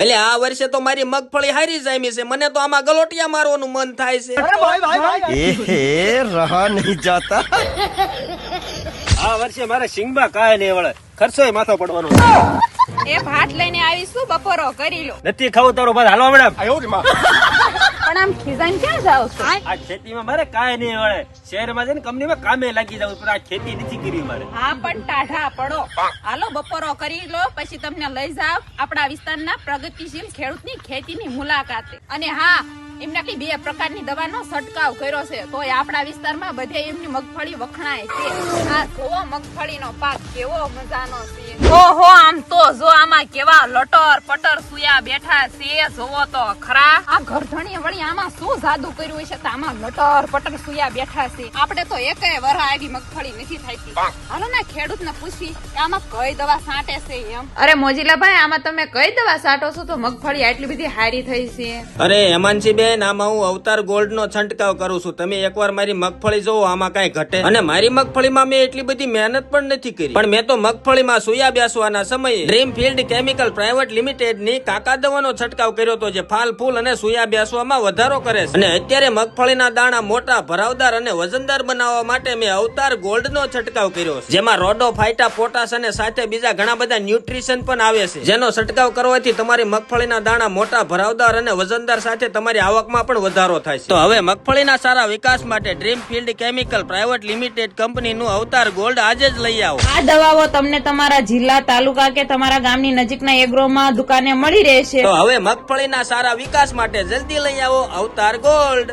એટલે આ વર્ષે તો મારી મગફળી હારી જામી છે, મને તો આમાં ગલોટિયા મારવાનું મન થાય છે. रहा नहीं जाता. આ વર્ષે મારે સિંગમાં કાંઈ નહીં વળે, ખર્ચોય માથો પડવાનો. એ ભાત લઈને આવીશું, બપોરો કરી લો. નથી ખાવું તારો ભાત, હાલવા મેડમ. પણ આમ ખિજાઈને ક્યાં જાવ છો? આ ખેતીમાં મારે કાંઈ નહીં વળે, શહેરમાં જઈને કંપનીમાં કામે લાગી જાવ, પણ આ ખેતી નથી કરી મારે. હા પણ ટાઢા પડો. હાલો બપોરો કરી લો, પછી તમને લઈ જાવ આપણા વિસ્તારના પ્રગતિશીલ ખેડૂતની ખેતીની મુલાકાતે. અને હા, એમને કઈ 2 પ્રકારની દવાનો છંટકાવ કર્યો છે, તોય આપણા વિસ્તારમાં બધે એમની મગફળી વખણાય છે. આ જોવો મગફળીનો પાક કેવો મજાનો છે. ઓહો, આમ તો જો આમાં કેવા લટર પટર સુયા બેઠા છે, જોવો તો ખરા. આ ગરધણી વળી આમાં શું જાદુ કર્યું છે, આમાં લટર પટર સુયા બેઠા છે. આપણે તો એકેય વરહ આવી મગફળી નથી થતી. હાલો ને ખેડૂત ને પૂછી કે આમાં કઈ દવા છાંટે છે એમ. અરે મોજીલાભાઈ, આમાં તમે કઈ દવા છાંટો છો તો મગફળી આટલી બધી હારી થઈ છે? અરે હેમાંશી બેન, આમાં હું અવતાર ગોલ્ડ નો છંટકાવ કરું છું. તમે એકવાર મારી મગફળી જોવો, આમાં કઈ ઘટે. અને મારી મગફળીમાં મેં એટલી બધી મહેનત પણ નથી કરી, પણ મેં તો મગફળીમાં સુયા બેસવાના સમયે ડ્રીમફિલ્ડ કેમિકલ પ્રાઇવેટ લિમિટેડ ની કાકા દવાનો છંટકાવ કર્યો હતો, જે ફાલ ફૂલ અને સુયા બેસવામાં વધારો કરે છે. અને અત્યારે મગફળીના દાણા મોટા, ભરાવદાર અને વજનદાર બનાવવા માટે મેં અવતાર ગોલ્ડ નો છંટકાવ કર્યો છે, જેમાં રોડો ફાઇટા, પોટાશ અને સાથે બીજા ઘણા બધા ન્યુટ્રિશન પણ આવે છે, જેનો છંટકાવ કરવાથી તમારી મગફળીના દાણા મોટા, ભરાવદાર અને વજનદાર સાથે તમારી આવકમાં પણ વધારો થાય છે. તો હવે મગફળીના સારા વિકાસ માટે ડ્રીમફિલ્ડ કેમિકલ પ્રાઇવેટ લિમિટેડ કંપનીનું અવતાર ગોલ્ડ આજે જ લઈ આવો. આ દવાઓ તમને તમારા જિલ્લા, તાલુકા કે તમારા ગામની નજીકના એગ્રોમાં દુકાને મળી રહેશે. તો હવે મગફળીના સારા વિકાસ માટે જલ્દી લઈ આવો અવતાર ગોલ્ડ.